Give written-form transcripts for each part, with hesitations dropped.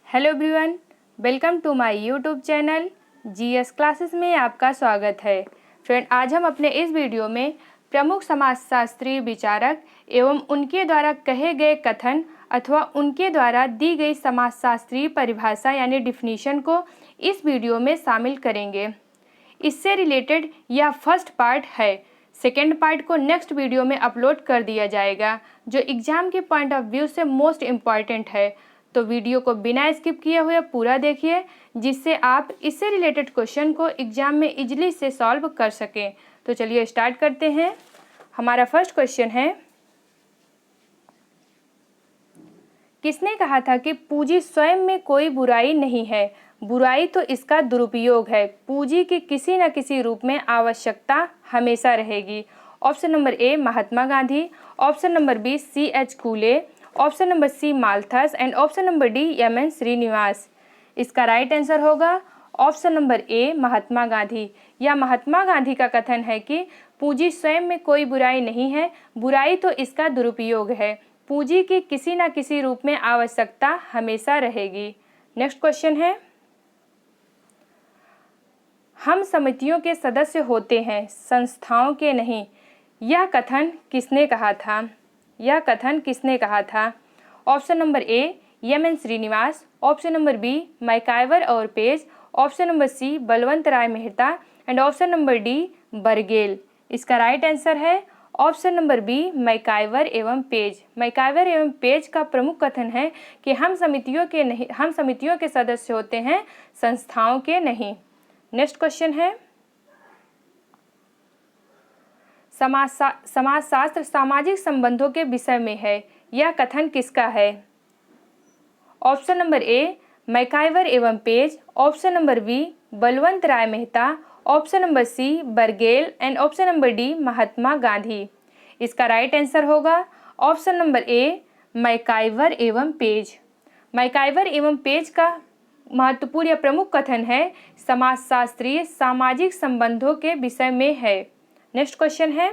Hello everyone, welcome to my YouTube channel GS classes में आपका स्वागत है। फ्रेंड, आज हम अपने इस वीडियो में प्रमुख समाजशास्त्रीय विचारक एवं उनके द्वारा कहे गए कथन अथवा उनके द्वारा दी गई समाजशास्त्रीय परिभाषा यानी डिफिनीशन को इस वीडियो में शामिल करेंगे। इससे रिलेटेड यह फर्स्ट पार्ट है। सेकेंड पार्ट को नेक्स्ट वीडियो में अपलोड कर दिया जाएगा, जो एग्ज़ाम के पॉइंट ऑफ व्यू से मोस्ट इम्पॉर्टेंट है। तो वीडियो को बिना स्किप किए हुए पूरा देखिए, जिससे आप इससे रिलेटेड क्वेश्चन को एग्जाम में इजीली से सॉल्व कर सकें। तो चलिए स्टार्ट करते हैं। हमारा फर्स्ट क्वेश्चन है, किसने कहा था कि पूंजी स्वयं में कोई बुराई नहीं है, बुराई तो इसका दुरुपयोग है। पूंजी की किसी न किसी रूप में आवश्यकता हमेशा रहेगी। Option number A Mahatma Gandhi, option number B C.H. Cooley, option number C Malthus and option number D M.N. Srinivas. इसका राइट आंसर होगा option number A Mahatma Gandhi. यह महात्मा गांधी का कथन है कि पूंजी स्वयं में कोई बुराई नहीं है, बुराई तो इसका दुरुपयोग है। पूंजी की किसी न किसी रूप में आवश्यकता हमेशा रहेगी। नेक्स्ट क्वेश्चन है, हम समितियों के सदस्य होते हैं, संस्थाओं के नहीं। यह कथन किसने कहा था? यह कथन किसने कहा था? Option number A M.N. Srinivas, option number B MacIver और Page, option number C Balwant Rai Mehta and option number D बर्गेल। इसका राइट आंसर है ऑप्शन नंबर बी मैकाइवर एवं पेज। मैकाइवर एवं पेज का प्रमुख कथन है कि हम समितियों के सदस्य होते हैं, संस्थाओं के नहीं। नेक्स्ट क्वेश्चन है, समाजशास्त्र सामाजिक संबंधों के विषय में है। यह कथन किसका है? ऑप्शन नंबर ए मैकाइवर एवं Page, option number B Balwant Rai Mehta, option number C Bergel and option number D Mahatma Gandhi. इसका राइट आंसर होगा ऑप्शन नंबर ए मैकाइवर एवं पेज। मैकाइवर एवं पेज का महत्वपूर्ण या प्रमुख कथन है समाजशास्त्रीय सामाजिक संबंधों के विषय में है। नेक्स्ट क्वेश्चन है,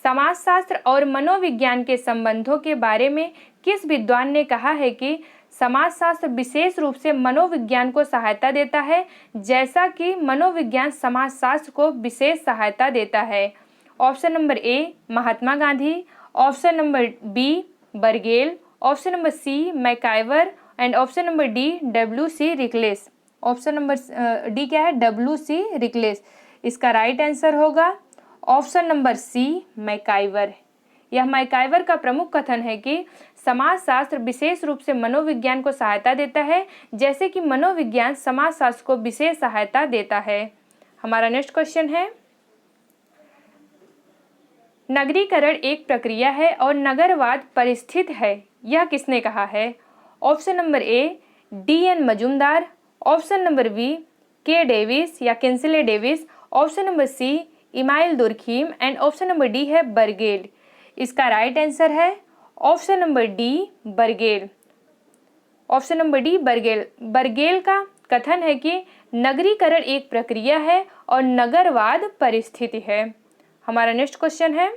समाजशास्त्र और मनोविज्ञान के संबंधों के बारे में किस विद्वान ने कहा है कि समाजशास्त्र विशेष रूप से मनोविज्ञान को सहायता देता है, जैसा कि मनोविज्ञान समाजशास्त्र को विशेष सहायता देता है? Option number A Mahatma Gandhi, option number B Bergel, option number C MacIver and option number D W.C. Reckless. Option number D क्या है? W.C. रिकलेस। इसका राइट आंसर होगा ऑप्शन नंबर सी मैकाइवर। यह मैकाइवर का प्रमुख कथन है कि समाजशास्त्र विशेष रूप से मनोविज्ञान को सहायता देता है, जैसे कि मनोविज्ञान समाजशास्त्र को विशेष सहायता देता है। हमारा नेक्स्ट क्वेश्चन है, नगरीकरण एक प्रक्रिया है और नगरवाद परिस्थिति है। यह किसने कहा है? Option number A D.N. Majumdar, option number B K. Davis या Kingsley Davis, option number C Emile Durkheim and option number D है बर्गेल। इसका राइट आंसर है option number D Bergel. Option number D Bergel. Bergel का कथन है कि नगरीकरण एक प्रक्रिया है और नगरवाद परिस्थिति है। हमारा नेक्स्ट क्वेश्चन है,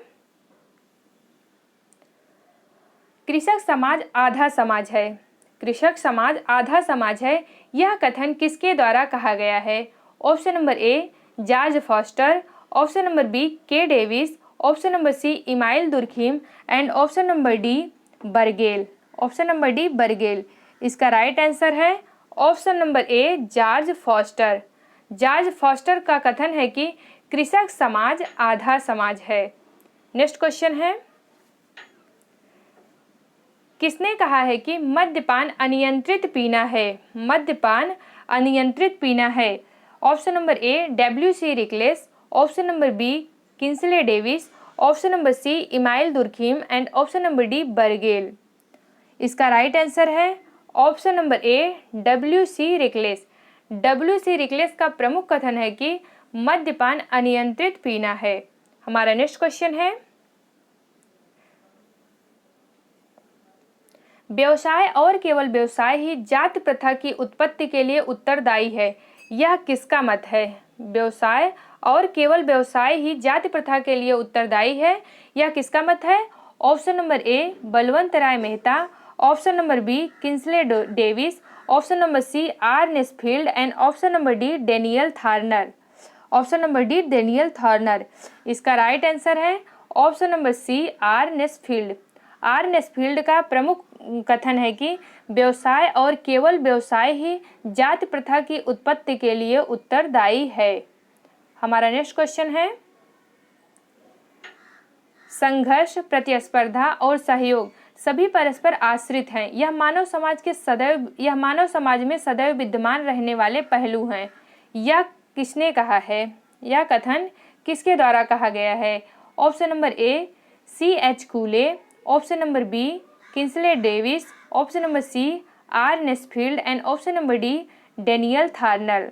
कृषक समाज आधा समाज है। कृषक समाज आधा समाज है, यह कथन किसके द्वारा कहा गया है? Option number A George Foster, option number B K. Davis, option number C Emile Durkheim and option number D Bergel. Option number D बर्गेल। इसका राइट आंसर है option number A George Foster. George Foster का कथन है कि कृषक समाज आधा समाज है। नेक्स्ट क्वेश्चन है, किसने कहा है कि मद्यपान अनियंत्रित पीना है? मद्यपान अनियंत्रित पीना है। Option number A W.C. Reckless, option number B Kingsley Davis, option number C Emile Durkheim and option number D बर्गेल। इसका राइट आंसर है option number A W.C. Reckless. W.C. Reckless का प्रमुख कथन है कि मद्यपान अनियंत्रित पीना है। हमारा नेक्स्ट क्वेश्चन है, व्यवसाय और केवल व्यवसाय ही जाति प्रथा की उत्पत्ति के लिए उत्तरदायी है। यह किसका मत है? व्यवसाय और केवल व्यवसाय ही जाति प्रथा के लिए उत्तरदायी है, यह किसका मत है? Option number A Balwant Rai Mehta, option number B Kingsley Davis, option number C R Nesfield and option number D Daniel Thorner. Option number D Daniel Thorner. इसका राइट आंसर है option number C R Nesfield. R Nesfield का प्रमुख कथन है कि व्यवसाय और केवल व्यवसाय ही जाति प्रथा की उत्पत्ति के लिए उत्तरदायी है। हमारा नेक्स्ट क्वेश्चन है, संघर्ष, प्रतिस्पर्धा और सहयोग सभी परस्पर आश्रित हैं। यह मानव समाज में सदैव विद्यमान रहने वाले पहलू हैं। यह किसने कहा है? यह कथन किसके द्वारा कहा गया है? Option number A C.H. Cooley, option number B Kingsley Davis, option number C R Nesfield and option number D Daniel Thorner.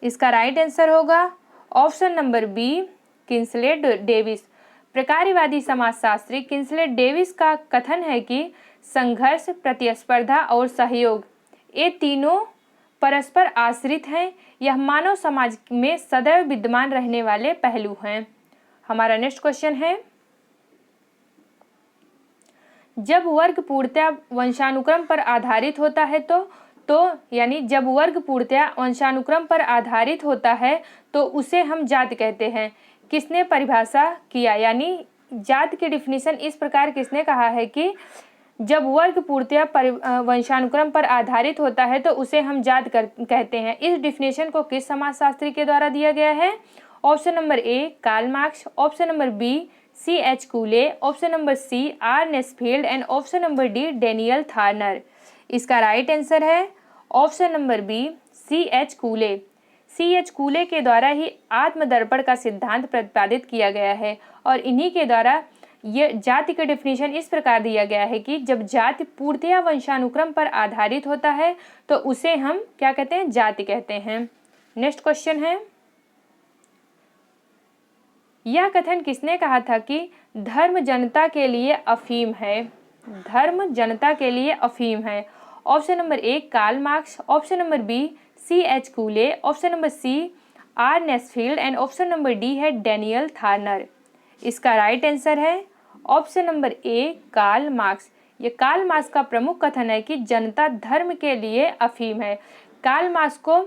इसका राइट आंसर होगा option number B Kingsley Davis. प्रकार्यवादी समाजशास्त्री किंसले डेविस का कथन है कि संघर्ष, प्रतिस्पर्धा और सहयोग ये तीनों परस्पर आश्रित हैं। यह मानव समाज में सदैव विद्यमान रहने वाले पहलू हैं। हमारा नेक्स्ट क्वेश्चन है, जब वर्ग पूर्णतया वंशानुक्रम पर आधारित होता है यानी जब वर्ग पूर्णतया वंशानुक्रम पर आधारित होता है तो उसे हम जाति कहते हैं। किसने परिभाषा किया? यानी जाति की डिफिनीशन इस प्रकार किसने कहा है कि जब वर्ग पूर्णतया वंशानुक्रम पर आधारित होता है तो उसे हम जाति कहते हैं। इस डिफिनीशन को किस समाजशास्त्री के द्वारा दिया गया है? Option number A Karl Marx, option number B C.H. Cooley, option number C R Nesfield and option number D Daniel Thorner. इसका राइट आंसर है option number B C.H. Cooley. C.H. Cooley के द्वारा ही आत्मदर्पण का सिद्धांत प्रतिपादित किया गया है और इन्हीं के द्वारा ये जाति का डिफिनीशन इस प्रकार दिया गया है कि जब जाति पूर्णतया वंशानुक्रम पर आधारित होता है तो उसे हम क्या कहते हैं? जाति कहते हैं। नेक्स्ट क्वेश्चन है, यह कथन किसने कहा था कि धर्म जनता के लिए अफीम है? धर्म जनता के लिए अफीम है। Option number A Karl Marx, option number B C.H. Cooley, option number C R Nesfield and option number D है डेनियल थार्नर। इसका राइट आंसर है option number A Karl Marx. ये कार्ल मार्क्स का प्रमुख कथन है कि जनता धर्म के लिए अफीम है। कार्ल मार्क्स को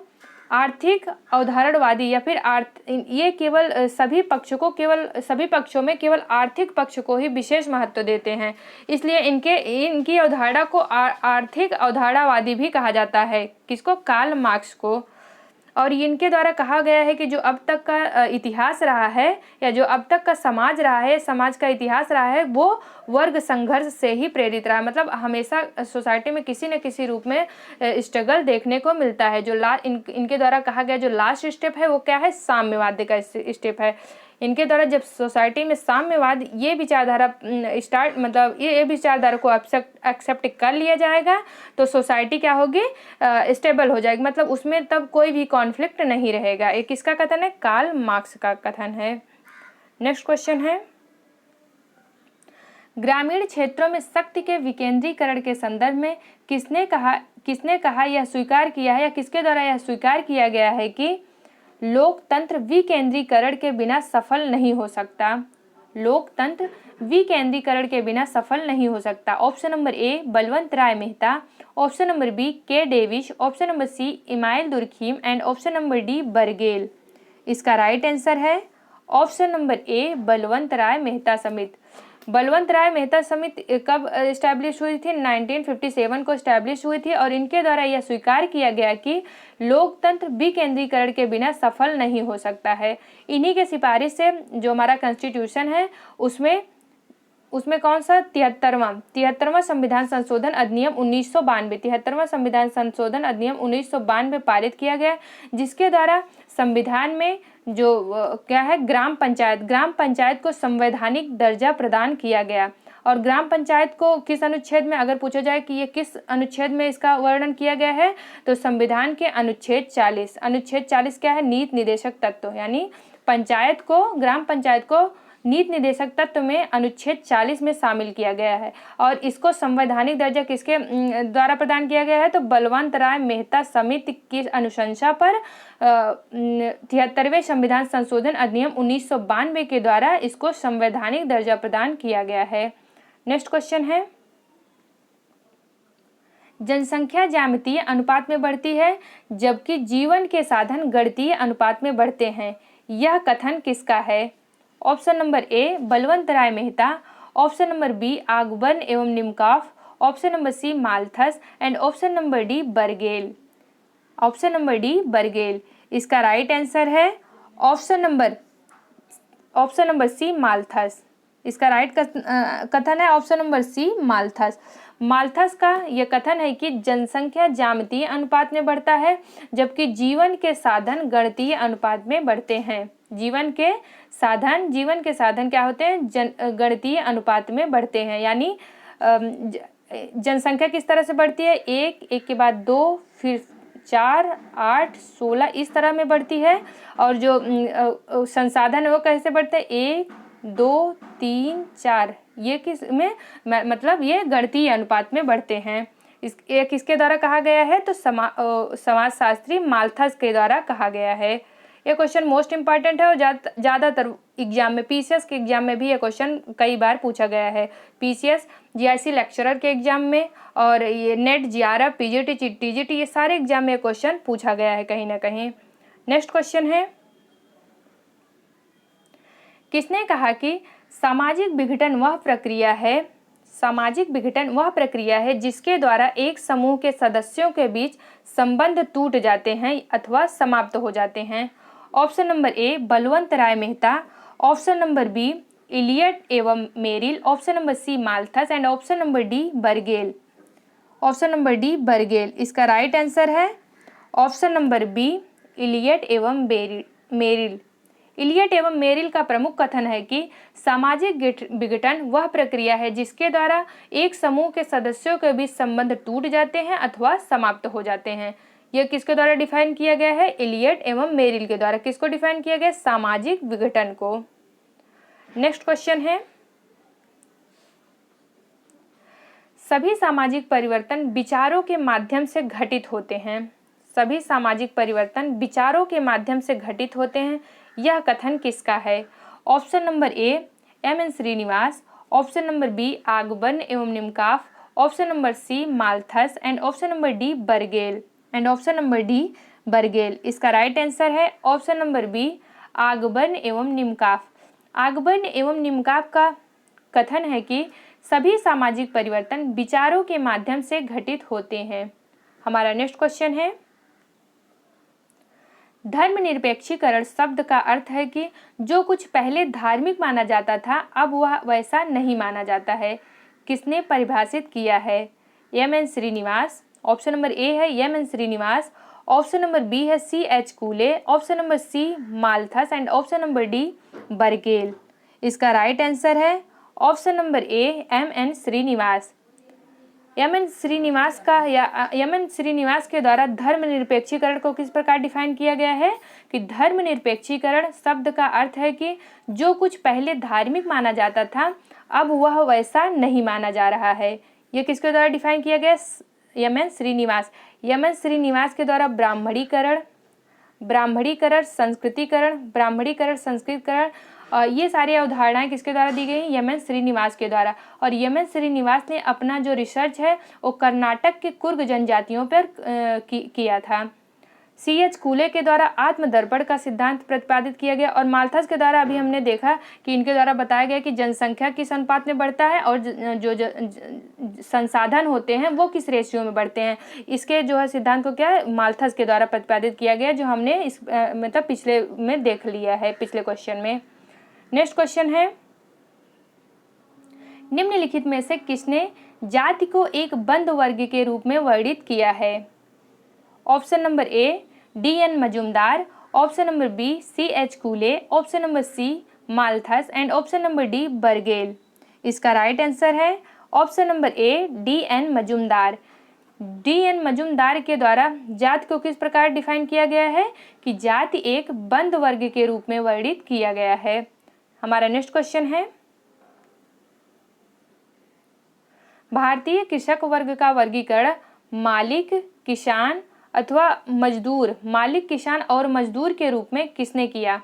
आर्थिक अवधारणवादी या फिर ये केवल सभी पक्षों में केवल आर्थिक पक्ष को ही विशेष महत्व देते हैं, इसलिए इनकी अवधारणा को आर्थिक अवधारणावादी भी कहा जाता है। किसको? कार्ल मार्क्स को। और इनके द्वारा कहा गया है कि जो अब तक का इतिहास रहा है या जो अब तक का समाज रहा है, समाज का इतिहास रहा है, वो वर्ग संघर्ष से ही प्रेरित रहा है। मतलब हमेशा सोसाइटी में किसी न किसी रूप में स्ट्रगल देखने को मिलता है। जो इनके द्वारा कहा गया जो लास्ट स्टेप है वो क्या है? साम्यवाद का स्टेप है। इनके द्वारा जब सोसाइटी में साम्यवाद ये विचारधारा ये विचारधारा को एक्सेप्ट कर लिया जाएगा तो सोसाइटी क्या होगी? स्टेबल हो जाएगी। मतलब उसमें तब कोई भी कॉन्फ्लिक्ट नहीं रहेगा। ये किसका कथन है? कार्ल मार्क्स का कथन है। नेक्स्ट क्वेश्चन है, ग्रामीण क्षेत्रों में शक्ति के विकेंद्रीकरण के संदर्भ में किसने कहा यह स्वीकार किया है या किसके द्वारा यह स्वीकार किया गया है कि लोकतंत्र विकेंद्रीकरण के बिना सफल नहीं हो सकता? लोकतंत्र विकेंद्रीकरण के बिना सफल नहीं हो सकता। Option number A Balwant Rai Mehta, option number B K Davis, option number C Emile Durkheim and option number D बर्गेल। इसका राइट आंसर है option number A Balwant Rai Mehta समिति। बलवंत राय मेहता समिति कब इस्टेब्लिश हुई थी? 1957 को इस्टेब्लिश हुई थी और इनके द्वारा यह स्वीकार किया गया कि लोकतंत्र विकेंद्रीकरण के बिना सफल नहीं हो सकता है। इन्हीं के सिफारिश से जो हमारा कॉन्स्टिट्यूशन है उसमें कौन सा 73वां संविधान संशोधन अधिनियम 1992 73वां संविधान संशोधन अधिनियम 1992 पारित किया गया, जिसके द्वारा संविधान में जो क्या है ग्राम पंचायत को संवैधानिक दर्जा प्रदान किया गया। और ग्राम पंचायत को किस अनुच्छेद में, अगर पूछा जाए कि ये किस अनुच्छेद में इसका वर्णन किया गया है, तो संविधान के अनुच्छेद 40 क्या है? नीति निर्देशक तत्व, यानी ग्राम पंचायत को नीति निर्देशक तत्व में अनुच्छेद 40 में शामिल किया गया है। और इसको संवैधानिक दर्जा किसके द्वारा प्रदान किया गया है? तो बलवंत राय मेहता समिति की अनुशंसा पर 73वें संविधान संशोधन अधिनियम 1992 के द्वारा इसको संवैधानिक दर्जा प्रदान किया गया है। नेक्स्ट क्वेश्चन है, जनसंख्या ज्यामितीय अनुपात में बढ़ती है जबकि जीवन के साधन गणितीय अनुपात में बढ़ते हैं, यह कथन किसका है? Option number A Balwant Rai Mehta, option number B Ogburn एवं Nimkoff, option number C Malthus and option number D Bergel. Option number D बर्गेल। इसका राइट आंसर है ऑप्शन नंबर सी माल्थस। इसका राइट कथन है option number C Malthus. Malthus का यह कथन है कि जनसंख्या ज्यामितीय अनुपात में बढ़ता है जबकि जीवन के साधन गणितीय अनुपात में बढ़ते हैं। जीवन के साधन क्या होते हैं? गणितीय अनुपात में बढ़ते हैं। यानी जनसंख्या किस तरह से बढ़ती है? एक के बाद 2, फिर 4, 8, 16 इस तरह में बढ़ती है। और जो संसाधन है वो कैसे बढ़ते हैं? 1, 2, 3, 4 ये किस में मतलब ये गणितीय अनुपात में बढ़ते हैं। ये किसके द्वारा कहा गया है? तो समाजशास्त्री माल्थस के द्वारा कहा गया है। ये क्वेश्चन मोस्ट इंपॉर्टेंट है और ज़्यादातर एग्जाम में, पीसीएस के एग्जाम में भी ये क्वेश्चन कई बार पूछा गया है। पीसीएस, जीआईसी लेक्चरर के एग्जाम में और ये नेट, जीआरएफ, पीजीटी, टीजीटी ये सारे एग्जाम में क्वेश्चन पूछा गया है कहीं ना कहीं। नेक्स्ट क्वेश्चन है, किसने कहा कि सामाजिक विघटन वह प्रक्रिया है जिसके द्वारा एक समूह के सदस्यों के बीच संबंध टूट जाते हैं अथवा समाप्त हो जाते हैं? Option number A Balwant Rai Mehta, option number B Elliott एवं Merrill, option number C Malthus and option number D Bergel. Option number D बर्गेल। इसका राइट आंसर है ऑप्शन नंबर बी इलियट एवं मेरिल। इलियट एवं मेरिल का प्रमुख कथन है कि सामाजिक विघटन वह प्रक्रिया है जिसके द्वारा एक समूह के सदस्यों के बीच संबंध टूट जाते हैं अथवा समाप्त हो जाते हैं। यह किसके द्वारा डिफाइन किया गया है? इलियट एवं मेरिल के द्वारा। किसको डिफाइन किया गया? सामाजिक विघटन को। नेक्स्ट क्वेश्चन है, सभी सामाजिक परिवर्तन विचारों के माध्यम से घटित होते हैं। सभी सामाजिक परिवर्तन विचारों के माध्यम से घटित होते हैं, यह कथन किसका है? Option number A M N. Srinivas, option number B Ogburn एवं Nimkoff, option number C Malthus and option number D बर्गेल। इसका राइट आंसर है ऑप्शन नंबर बी आगबर्न एवं निमकॉफ। आगबर्न एवं निमकॉफ का कथन है कि सभी सामाजिक परिवर्तन विचारों के माध्यम से घटित होते हैं। हमारा नेक्स्ट क्वेश्चन है, धर्मनिरपेक्षीकरण शब्द का अर्थ है कि जो कुछ पहले धार्मिक माना जाता था अब वह वैसा नहीं माना जाता है। किसने परिभाषित किया है? M N. Srinivas. Option number A है M N. Srinivas, option number B है C.H. Cooley, option number C Malthus and option number D बर्गेल। इसका राइट आंसर है option number A M N. Srinivas. M N. Srinivas के द्वारा धर्मनिरपेक्षीकरण को किस प्रकार डिफाइन किया गया है कि धर्मनिरपेक्षीकरण शब्द का अर्थ है कि जो कुछ पहले धार्मिक माना जाता था अब वह वैसा नहीं माना जा रहा है। यह किसके द्वारा डिफाइन किया गया? एम.एन. श्रीनिवास। एम.एन. श्रीनिवास के द्वारा ब्राह्मणीकरण, संस्कृतिकरण ये सारी अवधारणाएं किसके द्वारा दी गई? एम.एन. श्रीनिवास के द्वारा। और एम.एन. श्रीनिवास ने अपना जो रिसर्च है वो कर्नाटक के कुर्ग जनजातियों पर किया था। C.H. कूले के द्वारा आत्मदर्पण का सिद्धांत प्रतिपादित किया गया और माल्थस के द्वारा अभी हमने देखा कि इनके द्वारा बताया गया कि जनसंख्या किस अनुपात में बढ़ता है और जो संसाधन होते हैं वो किस रेशियो में बढ़ते हैं। इसके जो है सिद्धांत को क्या है? माल्थस के द्वारा प्रतिपादित किया गया, जो हमने इस मतलब पिछले में देख लिया है, पिछले क्वेश्चन में। नेक्स्ट क्वेश्चन है, निम्नलिखित में से किसने जाति को एक बंद वर्ग के रूप में वर्णित किया है? Option number A D.N. Majumdar, option number B C.H. Cooley, option number C Malthus and option number D बर्गेल। इसका राइट आंसर है option number A D.N. Majumdar. D.N. Majumdar के द्वारा जाति को किस प्रकार डिफाइन किया गया है कि जाति एक बंद वर्ग के रूप में वर्णित किया गया है। हमारा नेक्स्ट क्वेश्चन है, भारतीय कृषक वर्ग का वर्गीकरण मालिक, किसान अथवा मजदूर, मालिक, किसान और मजदूर के रूप में किसने किया?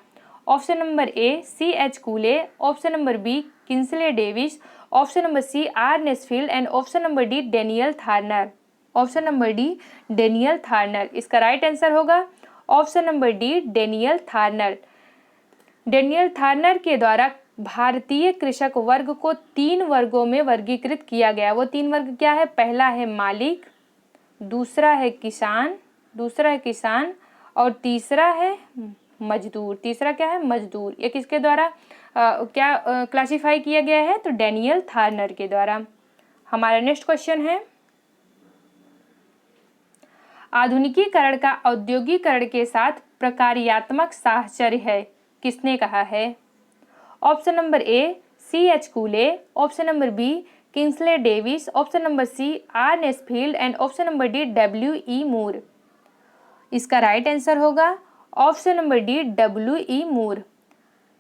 Option number A C.H. Cooley, option number B Kingsley Davis, option number C R Nesfield and option number D Daniel Thorner. Option number D Daniel Thorner इसका राइट आंसर होगा option number D Daniel Thorner. Daniel Thorner के द्वारा भारतीय कृषक वर्ग को 3 वर्गों में वर्गीकृत किया गया। वो 3 वर्ग क्या है? पहला है मालिक, दूसरा है किसान और तीसरा है मजदूर। तीसरा क्या है? मजदूर। ये किसके द्वारा क्लासिफाई किया गया है? तो डेनियल थार्नर के द्वारा। हमारा नेक्स्ट क्वेश्चन है, आधुनिकीकरण का औद्योगिकरण के साथ प्रकार्यात्मक साहचर्य है, किसने कहा है? Option number A C.H. Cooley, option number B Kingsley Davis, option number C R Nesfield and option number D W.E. Moore. इसका राइट आंसर होगा option number D W.E. Moore.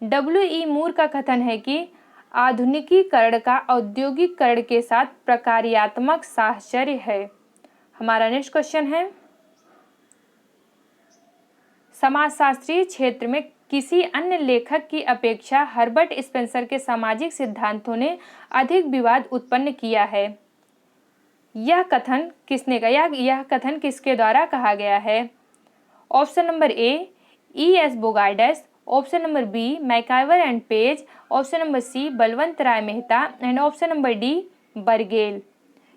W.E. Moore का कथन है कि आधुनिकीकरण का औद्योगिकरण के साथ प्रकार्यात्मक साहचर्य है। हमारा नेक्स्ट क्वेश्चन है, समाजशास्त्रीय क्षेत्र में किसी अन्य लेखक की अपेक्षा हर्बर्ट स्पेंसर के सामाजिक सिद्धांतों ने अधिक विवाद उत्पन्न किया है। यह कथन किसने कहा? यह कथन किसके द्वारा कहा गया है? Option number A E.S. Bogardus, option number B MacIver and Page, option number C Balwant Rai Mehta and option number D बर्गेल।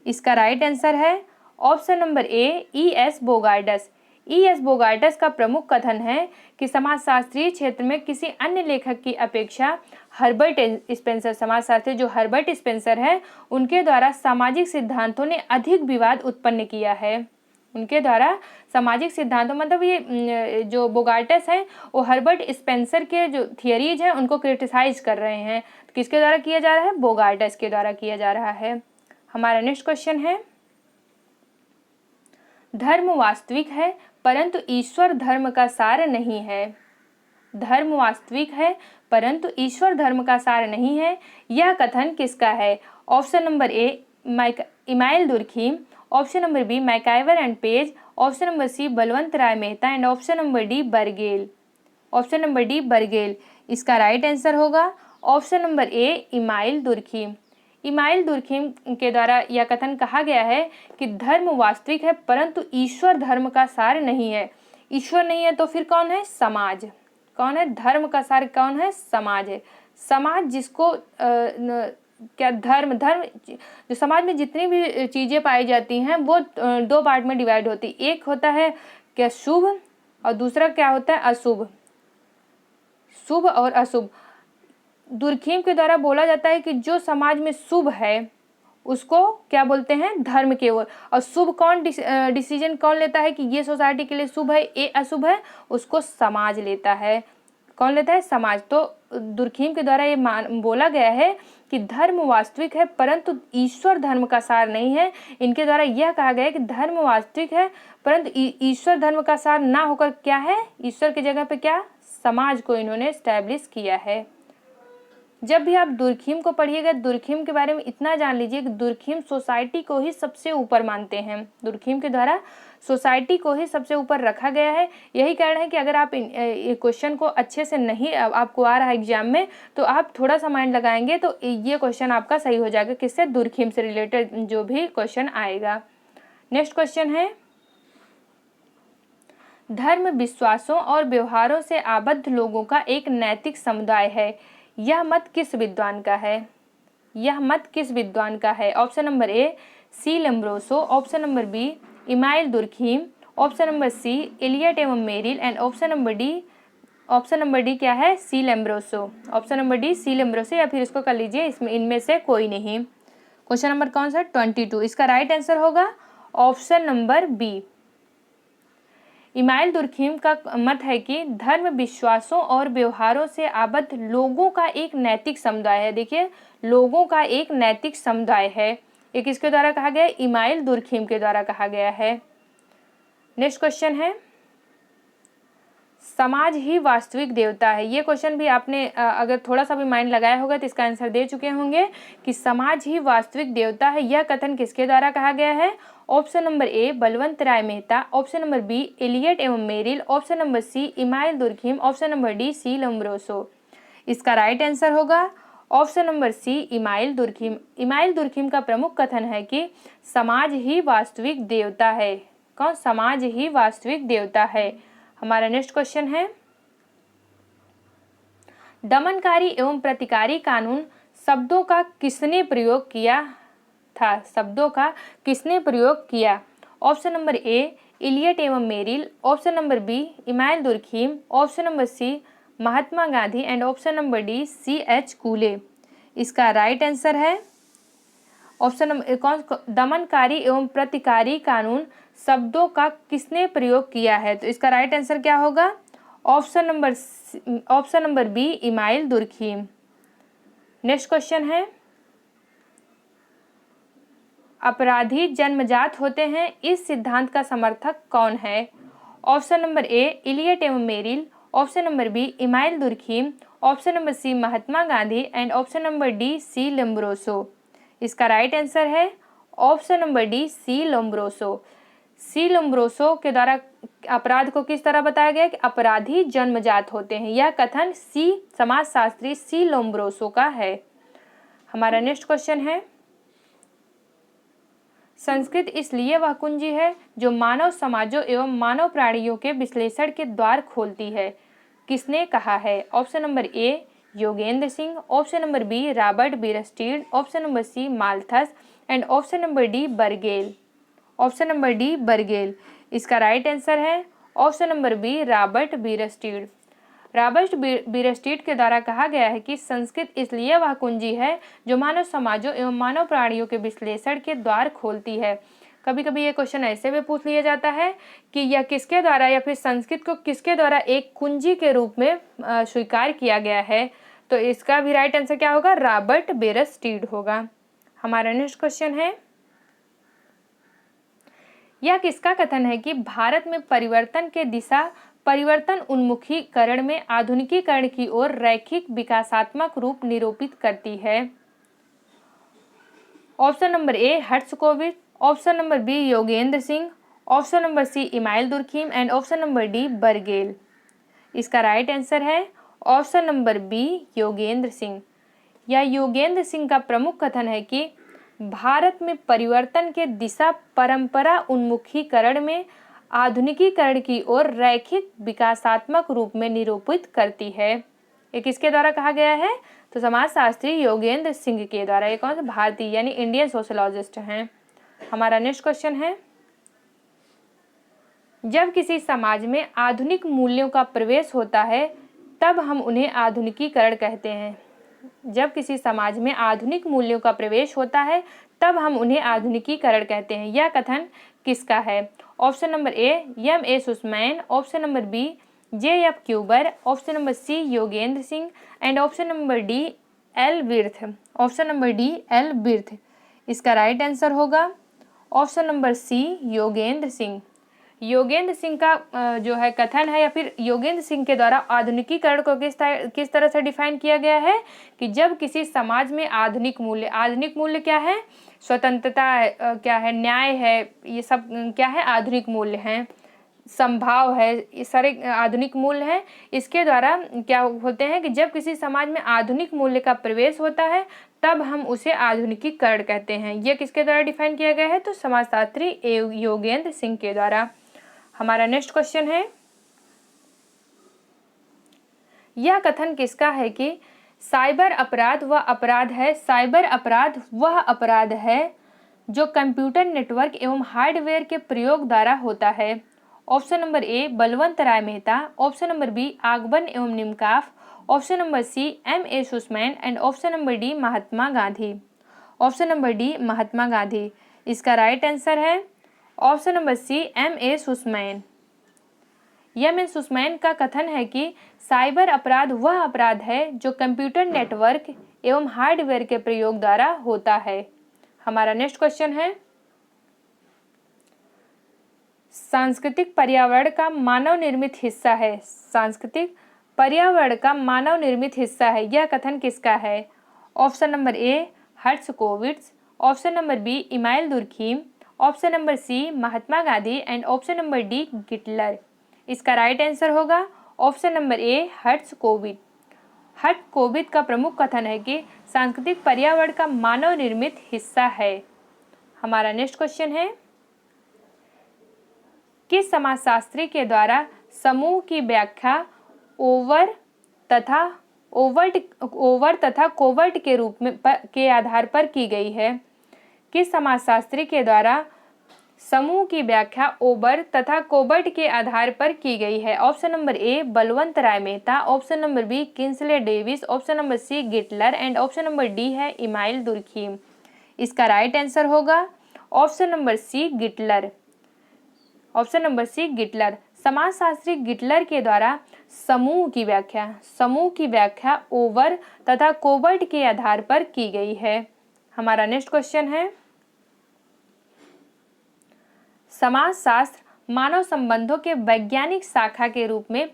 इसका राइट आंसर है option number A E.S. Bogardus. E.S. Bogardus का प्रमुख कथन है कि समाजशास्त्रीय क्षेत्र में किसी अन्य लेखक की अपेक्षा हर्बर्ट स्पेंसर, समाजशास्त्री जो हर्बर्ट स्पेंसर है, उनके द्वारा सामाजिक सिद्धांतों ने अधिक विवाद उत्पन्न किया है। उनके द्वारा सामाजिक सिद्धांतों मतलब ये जो बोगार्डस है वो हर्बर्ट स्पेंसर के जो थियरीज हैं उनको क्रिटिसाइज कर रहे हैं। तो किसके द्वारा किया जा रहा है? बोगार्डस के द्वारा किया जा रहा है। हमारा नेक्स्ट क्वेश्चन है, धर्म वास्तविक है परंतु ईश्वर धर्म का सार नहीं है। धर्म वास्तविक है परंतु ईश्वर धर्म का सार नहीं है, यह कथन किसका है? Option number A Emile Durkheim, option number B MacIver and Page, option number C Balwant Rai Mehta and option number D Bergel. Option number D बर्गेल। इसका राइट आंसर होगा option number A Emile Durkheim. Emile Durkheim के द्वारा यह कथन कहा गया है कि धर्म वास्तविक है परंतु ईश्वर धर्म का सार नहीं है। ईश्वर नहीं है तो फिर कौन है? समाज। कौन है? धर्म का सार कौन है? समाज है। समाज जिसको क्या धर्म जो समाज में जितनी भी चीज़ें पाई जाती हैं वो 2 पार्ट में डिवाइड होती। एक होता है क्या? शुभ, और दूसरा क्या होता है? अशुभ। शुभ और अशुभ। दुर्खीम के द्वारा बोला जाता है कि जो समाज में शुभ है उसको क्या बोलते हैं? धर्म के ओर। और शुभ कौन डिसीजन कौन लेता है कि ये सोसाइटी के लिए शुभ है, ये अशुभ है? उसको समाज लेता है। कौन लेता है? समाज। तो दुर्खीम के द्वारा ये बोला गया है कि धर्म वास्तविक है परंतु ईश्वर धर्म का सार नहीं है। इनके द्वारा यह कहा गया है कि धर्म वास्तविक है परंतु ईश्वर धर्म का सार ना होकर क्या है? ईश्वर की जगह पे क्या? समाज को इन्होंने एस्टैब्लिश किया है। जब भी आप दुर्खीम को पढ़िएगा, दुर्खीम के बारे में इतना जान लीजिए कि दुर्खीम सोसाइटी को ही सबसे ऊपर मानते हैं। दुर्खीम के द्वारा सोसाइटी को ही सबसे ऊपर रखा गया है। यही कारण है कि अगर आप ये क्वेश्चन को अच्छे से नहीं आपको आ रहा है एग्जाम में, तो आप थोड़ा सा माइंड लगाएंगे तो ये क्वेश्चन आपका सही हो जाएगा। किससे? दुर्खीम से रिलेटेड जो भी क्वेश्चन आएगा। नेक्स्ट क्वेश्चन है, धर्म विश्वासों और व्यवहारों से आबद्ध लोगों का एक नैतिक समुदाय है। यह मत किस विद्वान का है? यह मत किस विद्वान का है? Option number A C Lombroso, option number B Emile Durkheim, option number C Elliott एवं Merrill and option number D क्या है? C Lombroso. Option number D C Lombroso, या फिर इसको कर लीजिए इसमें इनमें से कोई नहीं। क्वेश्चन नंबर कौन सा? 22। इसका राइट आंसर होगा option number B. Emile Durkheim का मत है कि धर्म विश्वासों और व्यवहारों से आबद्ध लोगों का एक नैतिक समुदाय है। देखिए, लोगों का एक नैतिक समुदाय है। ये किसके द्वारा कहा गया है? इमाइल दुर्खीम के द्वारा कहा गया है। नेक्स्ट क्वेश्चन है, समाज ही वास्तविक देवता है। ये क्वेश्चन भी आपने अगर थोड़ा सा भी माइंड लगाया होगा तो इसका आंसर दे चुके होंगे कि समाज ही वास्तविक देवता है। यह कथन किसके द्वारा कहा गया है? Option number A Balwant Rai Mehta, option number B Elliott एवं Merrill, option number C Emile Durkheim, option number D C Lombroso. इसका राइट आंसर होगा option number C Emile Durkheim. Emile Durkheim का प्रमुख कथन है कि समाज ही वास्तविक देवता है। कौन? समाज ही वास्तविक देवता है। हमारा नेक्स्ट क्वेश्चन है, दमनकारी एवं प्रतिकारी कानून शब्दों का किसने प्रयोग किया था? शब्दों का किसने प्रयोग किया? ऑप्शन नंबर ए इलियट एवं Merrill, option number B Emile Durkheim, option number C Mahatma Gandhi and option number D C.H. Cooley. इसका राइट आंसर है ऑप्शन नंबर कौन? दमनकारी एवं प्रतिकारी कानून शब्दों का किसने प्रयोग किया है? तो इसका राइट आंसर क्या होगा? Option number B Emile Durkheim. Next question है, अपराधी जन्मजात होते हैं, इस सिद्धांत का समर्थक कौन है? ऑप्शन नंबर ए इलियट एवं Merrill, option number B Emile Durkheim, option number C Mahatma Gandhi and option number D C Lombroso. इसका राइट आंसर है option number D C Lombroso. C Lombroso के द्वारा अपराध को किस तरह बताया गया कि अपराधी जन्मजात होते हैं। यह कथन समाजशास्त्री सी लोम्ब्रोसो का है। हमारा नेक्स्ट क्वेश्चन है, संस्कृत इसलिए वह कुंजी है जो मानव समाजों एवं मानव प्राणियों के विश्लेषण के द्वार खोलती है। किसने कहा है? Option number A Yogendra Singh, option number B Robert Bierstedt, option number C Malthus and option number D Bergel. Option number D बर्गेल। इसका राइट आंसर है option number B Robert Bierstedt. Robert Bierstedt के द्वारा कहा गया है कि संस्कृत इसलिए वह कुंजी है जो मानव समाजों एवं मानव प्राणियों के विश्लेषण के द्वार खोलती है। कभी कभी ये क्वेश्चन ऐसे भी पूछ लिया जाता है कि यह किसके द्वारा या फिर संस्कृत को किसके द्वारा एक कुंजी के रूप में स्वीकार किया गया है? तो इसका भी राइट आंसर क्या होगा? रॉबर्ट बीरस्टीड होगा। हमारा नेक्स्ट क्वेश्चन है, यह किसका कथन है कि भारत में परिवर्तन के दिशा परिवर्तन उन्मुखीकरण में आधुनिकीकरण की ओर रैखिक विकासात्मक रूप निरूपित करती है? Option number A Herskovits, option number B Yogendra Singh, option number C Emile Durkheim and option number D बर्गेल। इसका राइट आंसर है option number B Yogendra Singh. यह योगेंद्र सिंह का प्रमुख कथन है कि भारत में परिवर्तन के दिशा परंपरा उन्मुखीकरण में आधुनिकीकरण की ओर रैखिक विकासात्मक रूप में निरूपित करती है। ये किसके द्वारा कहा गया है? तो समाजशास्त्री योगेंद्र सिंह के द्वारा। ये कौन से? भारतीय यानी इंडियन सोशलॉजिस्ट हैं। हमारा नेक्स्ट क्वेश्चन है, जब किसी समाज में आधुनिक मूल्यों का प्रवेश होता है तब हम उन्हें आधुनिकीकरण कहते हैं। जब किसी समाज में आधुनिक मूल्यों का प्रवेश होता है तब हम उन्हें आधुनिकीकरण कहते हैं। यह कथन किसका है? Option number A M.A. Sussman, option number B J.F. Cuber, option number C Yogendra Singh and option number D L. Wirth. Option number D L. Wirth. इसका राइट आंसर होगा option number C Yogendra Singh. Yogendra Singh का जो है कथन है या फिर योगेंद्र सिंह के द्वारा आधुनिकीकरण को किस तरह से डिफाइन किया गया है कि जब किसी समाज में आधुनिक मूल्य क्या है? स्वतंत्रता क्या है? न्याय है, ये सब क्या है? आधुनिक मूल्य हैं। संभाव है, ये सारे आधुनिक मूल्य हैं। इसके द्वारा क्या होते हैं कि जब किसी समाज में आधुनिक मूल्य का प्रवेश होता है तब हम उसे आधुनिकीकरण कहते हैं। यह किसके द्वारा डिफाइन किया गया है? तो समाजशास्त्री योगेंद्र सिंह के द्वारा। हमारा नेक्स्ट क्वेश्चन है, यह कथन किसका है कि साइबर अपराध वह अपराध है? साइबर अपराध वह अपराध है जो कंप्यूटर नेटवर्क एवं हार्डवेयर के प्रयोग द्वारा होता है। Option number A Balwant Rai Mehta, option number B Ogburn एवं Nimkoff, option number C M.A. Sussman and option number D Mahatma Gandhi. Option number D Mahatma Gandhi. इसका राइट आंसर है option number C M.A. Sussman. M.A. Sussman का कथन है कि साइबर अपराध वह अपराध है जो कंप्यूटर नेटवर्क एवं हार्डवेयर के प्रयोग द्वारा होता है। हमारा नेक्स्ट क्वेश्चन है, सांस्कृतिक पर्यावरण का मानव निर्मित हिस्सा है। सांस्कृतिक पर्यावरण का मानव निर्मित हिस्सा है, यह कथन किसका है? Option number A Herskovits, option number B Emile Durkheim, option number C Mahatma Gandhi and option number D Gittler. इसका राइट आंसर होगा ऑप्शन नंबर ए हर्षकोविट। हट कोविद का प्रमुख कथन है कि सांस्कृतिक पर्यावरण का मानव निर्मित हिस्सा है। हमारा नेक्स्ट क्वेश्चन है, किस समाजशास्त्री के द्वारा समूह की व्याख्या ओवर तथा कोवर्ट के रूप में के आधार पर की गई है? किस समाजशास्त्री के द्वारा समूह की व्याख्या ओवर तथा कोवर्ट के आधार पर की गई है? Option number A Balwant Rai Mehta, option number B Kingsley Davis, option number C Gittler and option number D है इमाइल दुर्खीम। इसका राइट आंसर होगा option number C Gittler. Option number C Gittler. समाजशास्त्री गिटलर के द्वारा समूह की व्याख्या ओवर तथा कोवर्ट के आधार पर की गई है। हमारा नेक्स्ट क्वेश्चन है, समाजशास्त्र मानव संबंधों के वैज्ञानिक शाखा के रूप में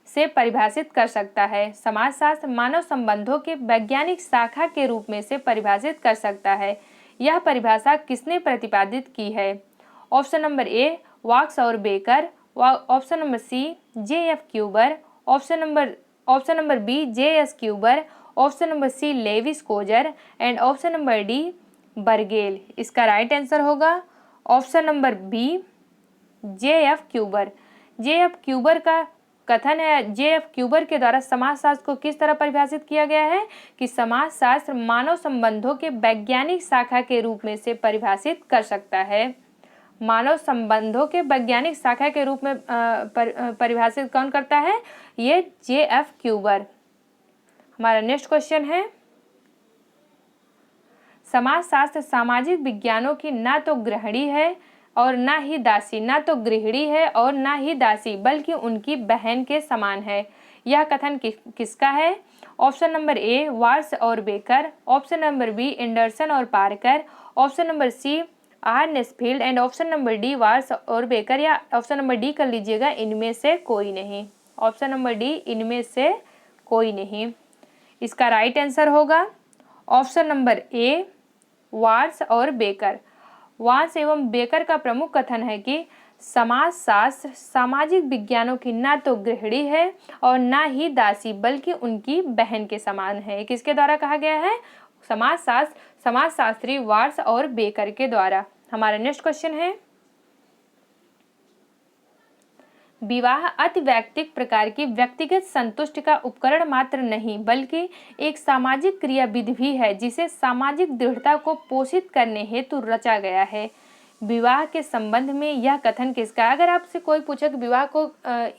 से परिभाषित कर सकता है। समाजशास्त्र मानव संबंधों के वैज्ञानिक शाखा के रूप में से परिभाषित कर सकता है। यह परिभाषा किसने प्रतिपादित की है? ऑप्शन नंबर ए वॉक्स और Becker, option number C JF. Cuber, option number B JS. Cuber, option number C Lewis Coser and option number D बर्गेल। इसका राइट आंसर होगा option number B JF. Cuber. JF. Cuber का कथन है, JF. क्यूबर के द्वारा समाजशास्त्र को किस तरह परिभाषित किया गया है कि समाजशास्त्र मानव संबंधों के वैज्ञानिक शाखा के रूप में से परिभाषित कर सकता है। मानव संबंधों के वैज्ञानिक शाखा के रूप में परिभाषित कौन करता है? ये जे.एफ. क्यूबर। हमारा नेक्स्ट क्वेश्चन है, समाजशास्त्र सामाजिक विज्ञानों की ना तो गृहिणी है और ना ही दासी बल्कि उनकी बहन के समान है। यह कथन किसका है? ऑप्शन नंबर ए वार्स और Becker, option number B Anderson और Parker, option number C R Nesfield and option number D वार्स और बेकर, या ऑप्शन नंबर डी कर लीजिएगा इनमें से कोई नहीं। ऑप्शन नंबर डी इनमें से कोई नहीं। इसका राइट आंसर होगा ऑप्शन नंबर ए वार्स और बेकर। वार्स एवं बेकर का प्रमुख कथन है कि समाजशास्त्र सामाजिक विज्ञानों की ना तो गृहिणी है और ना ही दासी बल्कि उनकी बहन के समान है। किसके द्वारा कहा गया है? समाजशास्त्री वार्स और बेकर के द्वारा। हमारा नेक्स्ट क्वेश्चन है, विवाह अति वैयक्तिक प्रकार की व्यक्तिगत संतुष्टि का उपकरण मात्र नहीं बल्कि एक सामाजिक क्रियाविधि भी है जिसे सामाजिक दृढ़ता को पोषित करने हेतु रचा गया है। विवाह के संबंध में यह कथन किसका है? अगर आपसे कोई पूछे कि विवाह को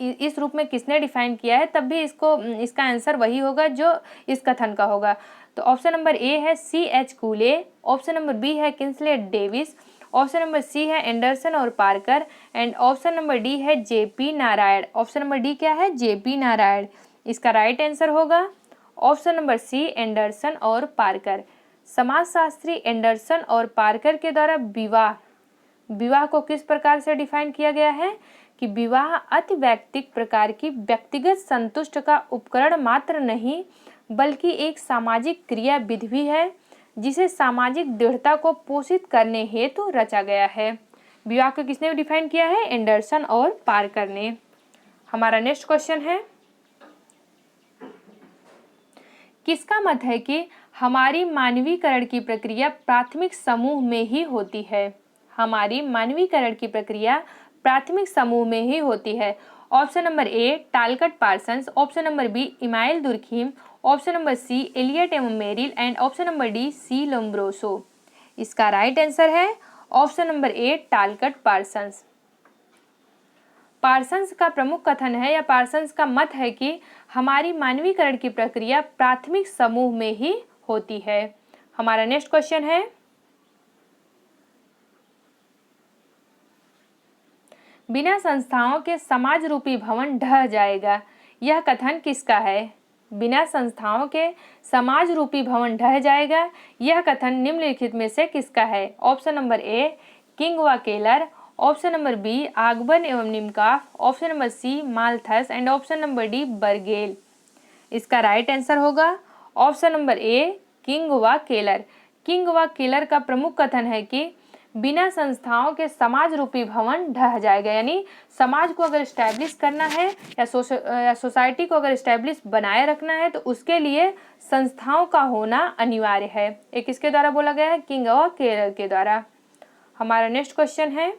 इस रूप में किसने डिफाइन किया है, तब भी इसका आंसर वही होगा जो इस कथन का होगा। तो ऑप्शन नंबर ए है C.H. Cooley, option number B है किंसले डेविस, ऑप्शन नंबर सी है एंडरसन और Parker and option number D है J.P. Narayan. Option number D क्या है? J.P. नारायण। इसका राइट आंसर होगा ऑप्शन नंबर सी एंडरसन और पार्कर। समाजशास्त्री एंडरसन और पार्कर के द्वारा विवाह को किस प्रकार से डिफाइन किया गया है कि विवाह अति वैयक्तिक प्रकार की व्यक्तिगत संतुष्ट का उपकरण मात्र नहीं बल्कि एक सामाजिक क्रियाविधि भी है जिसे सामाजिक दृढ़ता को पोषित करने हेतु रचा गया है। विवाह को किसने डिफाइन किया है? एंडरसन और पार्कर ने। हमारा नेक्स्ट क्वेश्चन है, किसका मत है कि हमारी मानवीकरण की प्रक्रिया प्राथमिक समूह में ही होती है? हमारी मानवीकरण की प्रक्रिया प्राथमिक समूह में ही होती है। Option number A Talcott Parsons, option number B Emile Durkheim, option number C Elliott एवं Merrill and option number D C Lombroso. इसका राइट आंसर है option number A Talcott Parsons. Parsons का प्रमुख कथन है या पार्सन्स का मत है कि हमारी मानवीकरण की प्रक्रिया प्राथमिक समूह में ही होती है। हमारा नेक्स्ट क्वेश्चन है, बिना संस्थाओं के समाज रूपी भवन ढह जाएगा, यह कथन किसका है? बिना संस्थाओं के समाज रूपी भवन ढह जाएगा, यह कथन निम्नलिखित में से किसका है? ऑप्शन नंबर ए किंग व Keller, option number B Ogburn एवं Nimkoff, option number C Malthus and option number D बर्गेल। इसका राइट आंसर होगा ऑप्शन नंबर ए किंग व केलर। किंग व केलर का प्रमुख कथन है कि बिना संस्थाओं के समाज रूपी भवन ढह जाएगा। यानी समाज को अगर स्टैब्लिश करना है या सोसाइटी को अगर स्टैब्लिश बनाए रखना है तो उसके लिए संस्थाओं का होना अनिवार्य है। ये किसके द्वारा बोला गया है? किंग ऑफ केरल के द्वारा। हमारा नेक्स्ट क्वेश्चन है,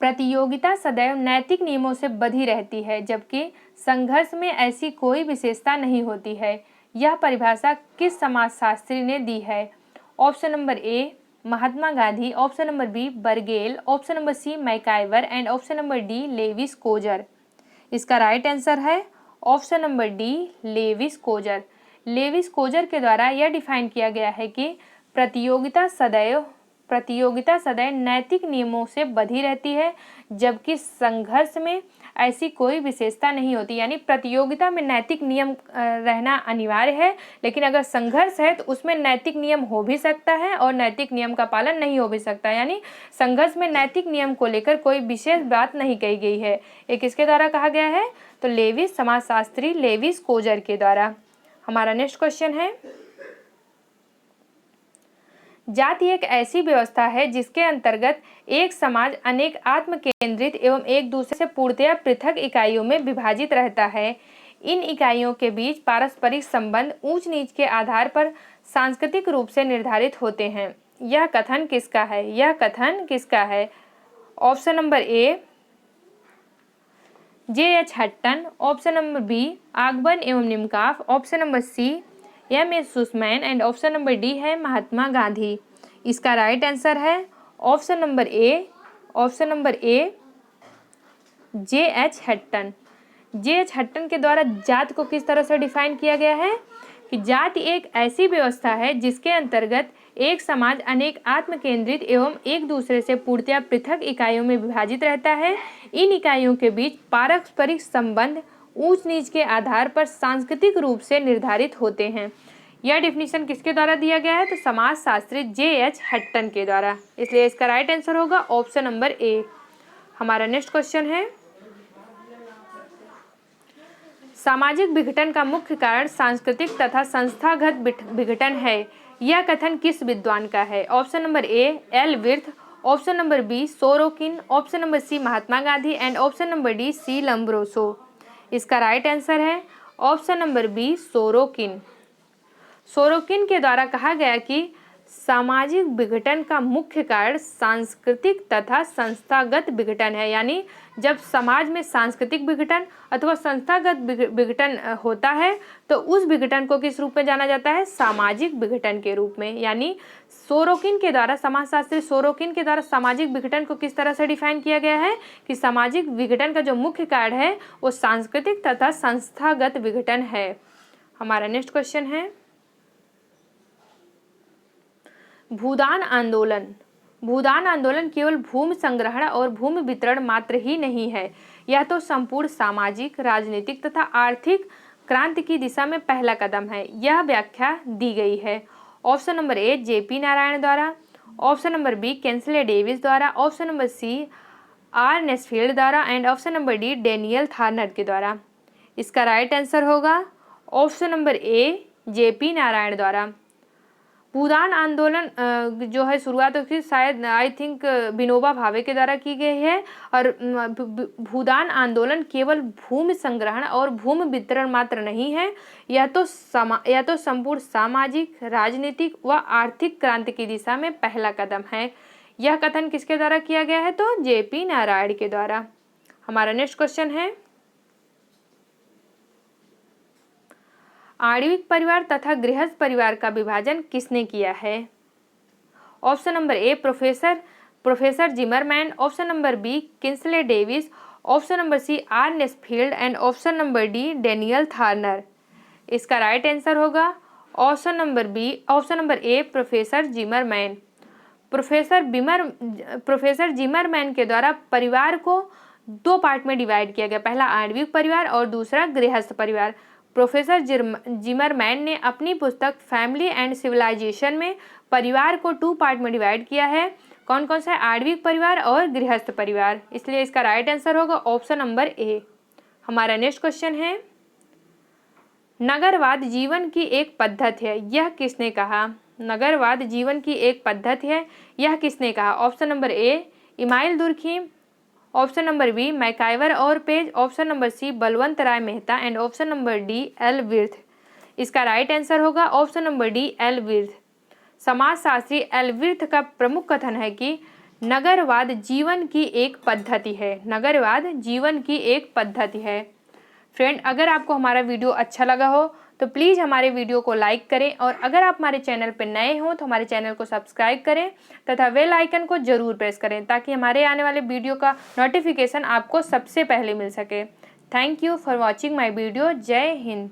प्रतियोगिता सदैव नैतिक नियमों से बंधी रहती है जबकि संघर्ष में ऐसी कोई विशेषता नहीं होती है। यह परिभाषा किस समाजशास्त्री ने दी है? Option number A Mahatma Gandhi, option number B Bergel, option number C MacIver and option number D Lewis Coser. इसका राइट आंसर है option number D Lewis Coser. Lewis Coser के द्वारा यह डिफाइन किया गया है कि प्रतियोगिता सदैव नैतिक नियमों से बंधी रहती है जबकि संघर्ष में ऐसी कोई विशेषता नहीं होती। यानी प्रतियोगिता में नैतिक नियम रहना अनिवार्य है, लेकिन अगर संघर्ष है तो उसमें नैतिक नियम हो भी सकता है और नैतिक नियम का पालन नहीं हो भी सकता। यानी संघर्ष में नैतिक नियम को लेकर कोई विशेष बात नहीं कही गई है। ये किसके द्वारा कहा गया है? तो लेविस, समाजशास्त्री लेविस कोजर के द्वारा। हमारा नेक्स्ट क्वेश्चन है, जाति एक ऐसी व्यवस्था है जिसके अंतर्गत एक समाज अनेक आत्म केंद्रित एवं एक दूसरे से पूर्णतया पृथक इकाइयों में विभाजित रहता है। इन इकाइयों के बीच पारस्परिक संबंध ऊंच नीच के आधार पर सांस्कृतिक रूप से निर्धारित होते हैं। यह कथन किसका है? यह कथन किसका है? Option number A J.H. Hutton, option number B Ogburn एवं Nimkoff, option number C M.A. Sussman and option number D है महात्मा गांधी। इसका राइट आंसर है option number A J.H. Hutton. J.H. Hutton के द्वारा जात को किस तरह से डिफाइन किया गया है कि जाति एक ऐसी व्यवस्था है जिसके अंतर्गत एक समाज अनेक आत्म केंद्रित एवं एक दूसरे से पूर्णतया पृथक इकाइयों में विभाजित रहता है। इन इकाइयों के बीच पारस्परिक संबंध ऊंच नीच के आधार पर सांस्कृतिक रूप से निर्धारित होते हैं। यह डिफिनीशन किसके द्वारा दिया गया है? तो समाजशास्त्री J.H. हट्टन के द्वारा। इसलिए इसका राइट आंसर होगा ऑप्शन नंबर ए। हमारा नेक्स्ट क्वेश्चन है, सामाजिक विघटन का मुख्य कारण सांस्कृतिक तथा संस्थागत विघटन है। यह कथन किस विद्वान का है? Option number A L Wirth, option number B Sorokin, option number C Mahatma Gandhi and option number D C Lombroso. इसका राइट आंसर है option number B Sorokin. Sorokin के द्वारा कहा गया कि सामाजिक विघटन का मुख्य कारण सांस्कृतिक तथा संस्थागत विघटन है। यानी जब समाज में सांस्कृतिक विघटन अथवा संस्थागत विघटन होता है तो उस विघटन को किस रूप में जाना जाता है? सामाजिक विघटन के रूप में। यानी सोरोकिन के द्वारा, समाजशास्त्री सोरोकिन के द्वारा सामाजिक विघटन को किस तरह से डिफाइन किया गया है कि सामाजिक विघटन का जो मुख्य कारण है वो सांस्कृतिक तथा संस्थागत विघटन है। हमारा नेक्स्ट क्वेश्चन है, भूदान आंदोलन। भूदान आंदोलन केवल भूमि संग्रहण और भूमि वितरण मात्र ही नहीं है, यह तो संपूर्ण सामाजिक, राजनीतिक तथा आर्थिक क्रांति की दिशा में पहला कदम है। यह व्याख्या दी गई है option number A J.P. Narayan द्वारा, option number B Kingsley Davis द्वारा, option number C R. Nesfield द्वारा and option number D Daniel Thorner के द्वारा। इसका राइट आंसर होगा option number A J.P. Narayan द्वारा। भूदान आंदोलन जो है शुरुआत उसकी शायद आई थिंक विनोबा भावे के द्वारा की गई है और भूदान आंदोलन केवल भूमि संग्रहण और भूमि वितरण मात्र नहीं है, यह तो संपूर्ण सामाजिक, राजनीतिक व आर्थिक क्रांति की दिशा में पहला कदम है। यह कथन किसके द्वारा किया गया है? तो J.P. नारायण के द्वारा। हमारा नेक्स्ट क्वेश्चन है, आणविक परिवार तथा गृहस्थ परिवार का विभाजन किसने किया है? Option number A professor Zimmerman, option number B Kingsley Davis, option number C R. Nesfield and option number D Daniel Thorner. इसका राइट आंसर होगा option number A professor Zimmerman. Professor Zimmerman के द्वारा परिवार को दो पार्ट में divide किया गया, पहला आणविक परिवार और दूसरा गृहस्थ परिवार। प्रोफेसर जिमरमैन ने अपनी पुस्तक फैमिली एंड सिविलाइजेशन में परिवार को 2 पार्ट में डिवाइड किया है। कौन कौन सा है? आणविक परिवार और गृहस्थ परिवार। इसलिए इसका राइट आंसर होगा ऑप्शन नंबर ए। हमारा नेक्स्ट क्वेश्चन है, नगरवाद जीवन की एक पद्धति है, यह किसने कहा? नगरवाद जीवन की एक पद्धति है, यह किसने कहा? Option number A Emile Durkheim, option number B MacIver और Page, option number C Balwant Rai Mehta and option number D L Wirth. इसका राइट आंसर होगा option number D L Wirth. समाजशास्त्री एल विर्थ का प्रमुख कथन है कि नगरवाद जीवन की एक पद्धति है। नगरवाद जीवन की एक पद्धति है। फ्रेंड, अगर आपको हमारा वीडियो अच्छा लगा हो तो प्लीज़ हमारे वीडियो को लाइक करें और अगर आप हमारे चैनल पर नए हो तो हमारे चैनल को सब्सक्राइब करें तथा बेल आइकन को जरूर प्रेस करें ताकि हमारे आने वाले वीडियो का नोटिफिकेशन आपको सबसे पहले मिल सके। Thank you for watching my video. जय हिंद।